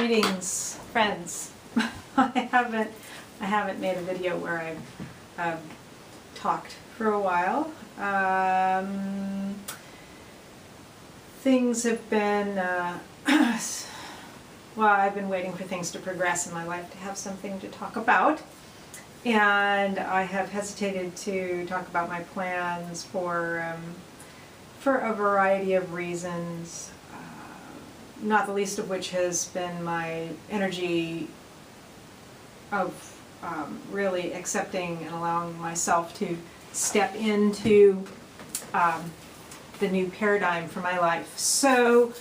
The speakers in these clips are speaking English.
Greetings, friends. I haven't made a video where I've talked for a while. Things have been, well, I've been waiting for things to progress in my life to have something to talk about. And I have hesitated to talk about my plans for a variety of reasons, not the least of which has been my energy of really accepting and allowing myself to step into the new paradigm for my life. So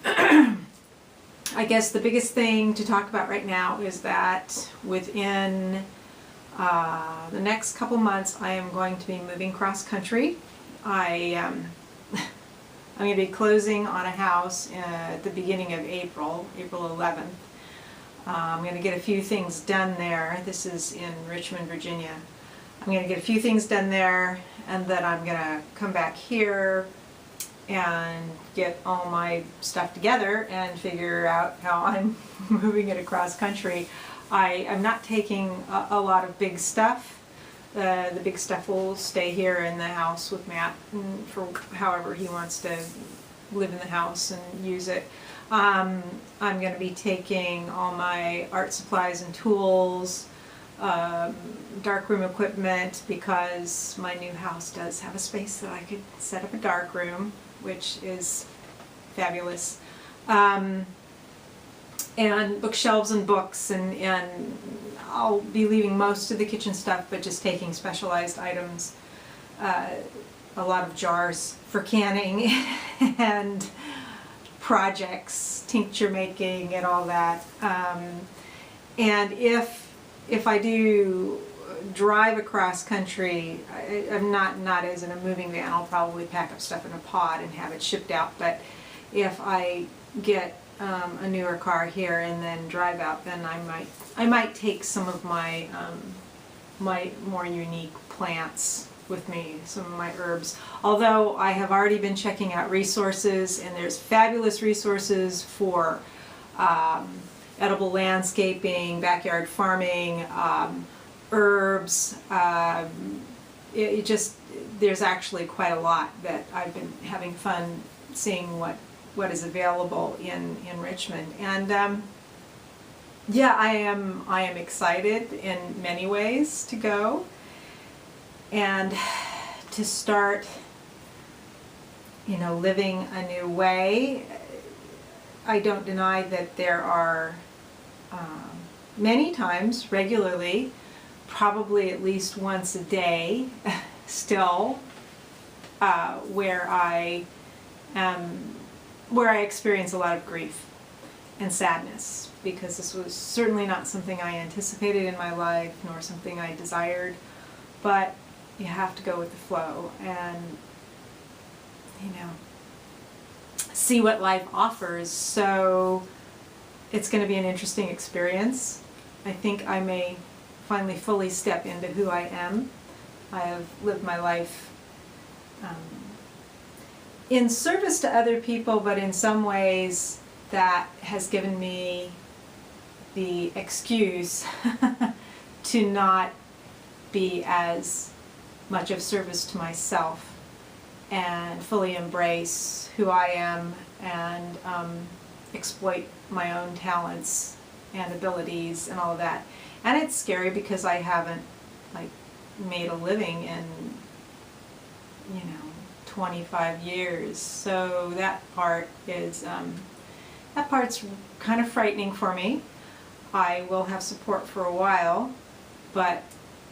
I guess the biggest thing to talk about right now is that within the next couple months I am going to be moving cross country. I'm going to be closing on a house at the beginning of April 11th. I'm going to get a few things done there. This is in Richmond, Virginia. I'm going to get a few things done there, and then I'm going to come back here and get all my stuff together and figure out how I'm moving it across country. I'm not taking a lot of big stuff. The big stuff will stay here in the house with Matt for however he wants to live in the house and use it. I'm going to be taking all my art supplies and tools, darkroom equipment, because my new house does have a space that I could set up a darkroom, which is fabulous. And bookshelves and books, and I'll be leaving most of the kitchen stuff, but just taking specialized items, a lot of jars for canning and projects, tincture making and all that. And if I do drive across country, I'm not as in a moving van. I'll probably pack up stuff in a pod and have it shipped out. But if I get a newer car here and then drive out, then I might take some of my my more unique plants with me, some of my herbs. Although I have already been checking out resources, and there's fabulous resources for edible landscaping, backyard farming, herbs. There's actually quite a lot that I've been having fun seeing what is available in Richmond. And yeah, I am excited in many ways to go and to start, living a new way. I don't deny that there are many times, regularly, probably at least once a day, still, where I experience a lot of grief and sadness, because this was certainly not something I anticipated in my life, nor something I desired. But you have to go with the flow and, see what life offers. So it's going to be an interesting experience. I think I may finally fully step into who I am. I have lived my life in service to other people, but in some ways that has given me the excuse to not be as much of service to myself and fully embrace who I am and exploit my own talents and abilities and all of that. And it's scary because I haven't made a living in 25 years, so that part's kind of frightening for me. I will have support for a while, but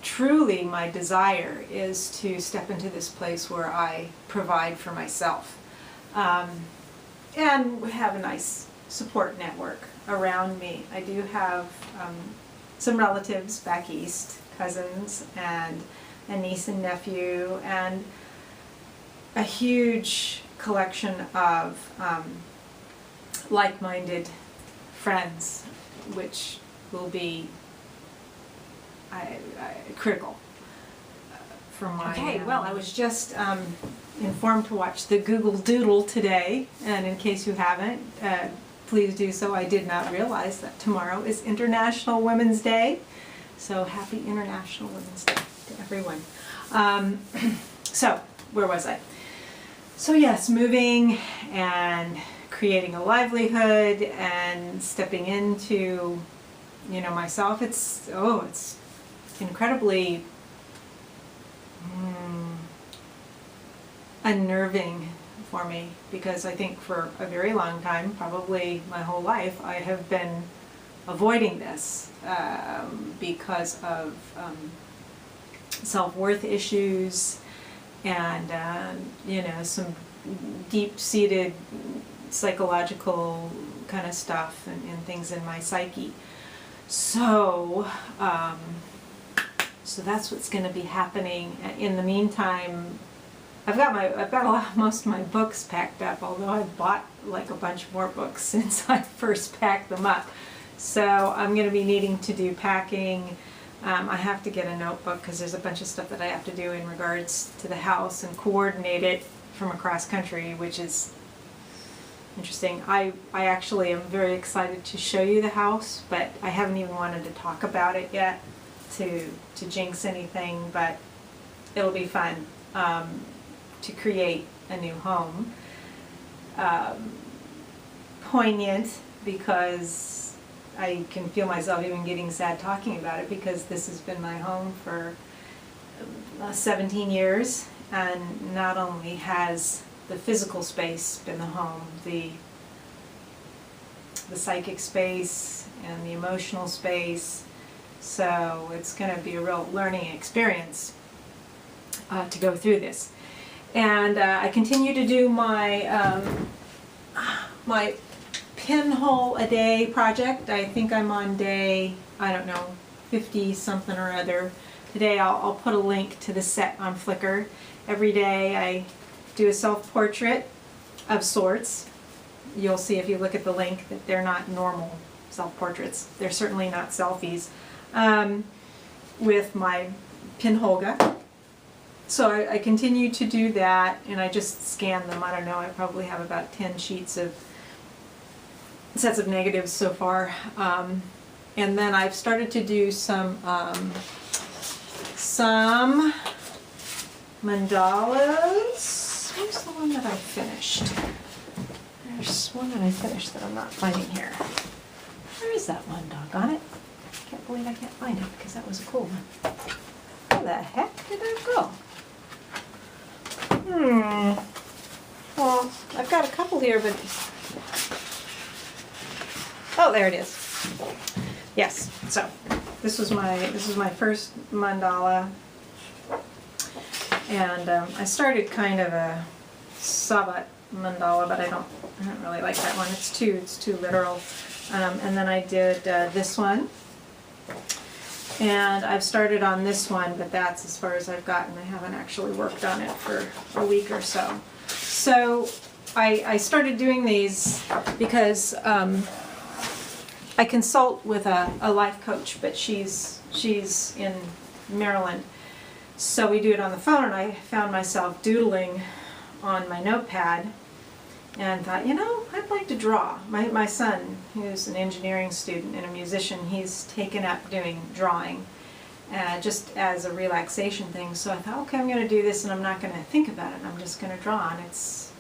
truly my desire is to step into this place where I provide for myself and have a nice support network around me. I do have some relatives back east, cousins and a niece and nephew, and a huge collection of like-minded friends, which will be critical for my... Okay, well, I was just informed to watch the Google Doodle today, and in case you haven't, please do so. I did not realize that tomorrow is International Women's Day. So happy International Women's Day to everyone. So, where was I? So yes, moving and creating a livelihood and stepping into, you know, myself, it's incredibly unnerving for me, because I think for a very long time, probably my whole life, I have been avoiding this because of self-worth issues and you know, some deep-seated psychological kind of stuff and things in my psyche. So so that's what's going to be happening. In the meantime, I've got most of my books packed up, although I've bought like a bunch more books since I first packed them up. So I'm going to be needing to do packing. I have to get a notebook because there's a bunch of stuff that I have to do in regards to the house and coordinate it from across country, which is interesting. I actually am very excited to show you the house, but I haven't even wanted to talk about it yet to jinx anything, but it'll be fun to create a new home. Poignant because I can feel myself even getting sad talking about it, because this has been my home for 17 years, and not only has the physical space been the home, the psychic space and the emotional space. So it's going to be a real learning experience to go through this. And I continue to do my my pinhole a day project. I think I'm on day, I don't know, 50 something or other. Today I'll put a link to the set on Flickr. Every day I do a self-portrait of sorts. You'll see if you look at the link that they're not normal self-portraits. They're certainly not selfies. With my pinholga. So I continue to do that, and I just scan them. I don't know, I probably have about 10 sheets of sets of negatives so far. And then I've started to do some mandalas. Where's the one that I finished? There's one that I finished that I'm not finding here. Where is that one, doggone it? I can't believe I can't find it, because that was a cool one. Where the heck did that go? Well, I've got a couple here, but... Oh, there it is. Yes, so this was my first mandala, and I started kind of a Sabat mandala, but I don't really like that one. It's too literal. And then I did this one, and I've started on this one, but that's as far as I've gotten. I haven't actually worked on it for a week or so. So I started doing these because I consult with a life coach, but she's in Maryland. So we do it on the phone, and I found myself doodling on my notepad and thought, you know, I'd like to draw. My son, who's an engineering student and a musician, he's taken up doing drawing just as a relaxation thing. So I thought, okay, I'm going to do this, and I'm not going to think about it. I'm just going to draw, and it's,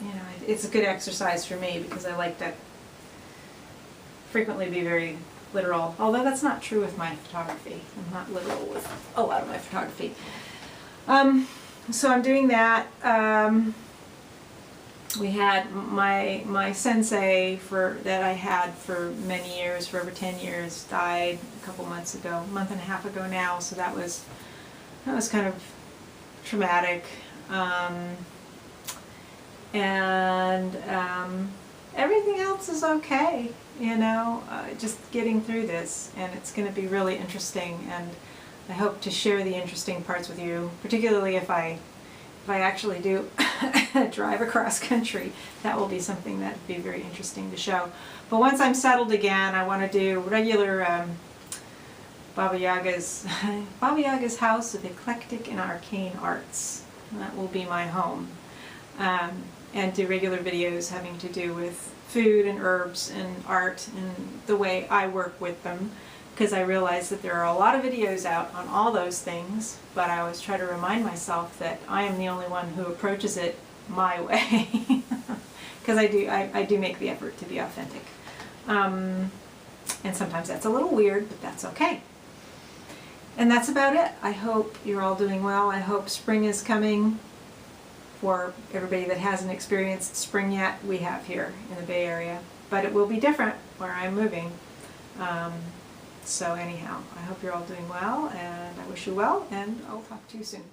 you know, it's a good exercise for me because I like to frequently be very literal, although that's not true with my photography. I'm not literal with a lot of my photography. So I'm doing that. We had my sensei that I had for many years, for over 10 years, died a couple months ago, a month and a half ago now. So that was kind of traumatic, and everything else is okay. You know, just getting through this, and it's going to be really interesting, and I hope to share the interesting parts with you, particularly if I actually do drive across country. That will be something that would be very interesting to show. But once I'm settled again, I want to do regular Baba Yaga's House of Eclectic and Arcane Arts. And that will be my home. And do regular videos having to do with food and herbs and art and the way I work with them, because I realize that there are a lot of videos out on all those things, but I always try to remind myself that I am the only one who approaches it my way, because I do make the effort to be authentic. And sometimes that's a little weird, but that's okay. And that's about it. I hope you're all doing well. I hope spring is coming. For everybody that hasn't experienced spring yet, we have here in the Bay Area. But it will be different where I'm moving. So anyhow, I hope you're all doing well, and I wish you well, and I'll talk to you soon.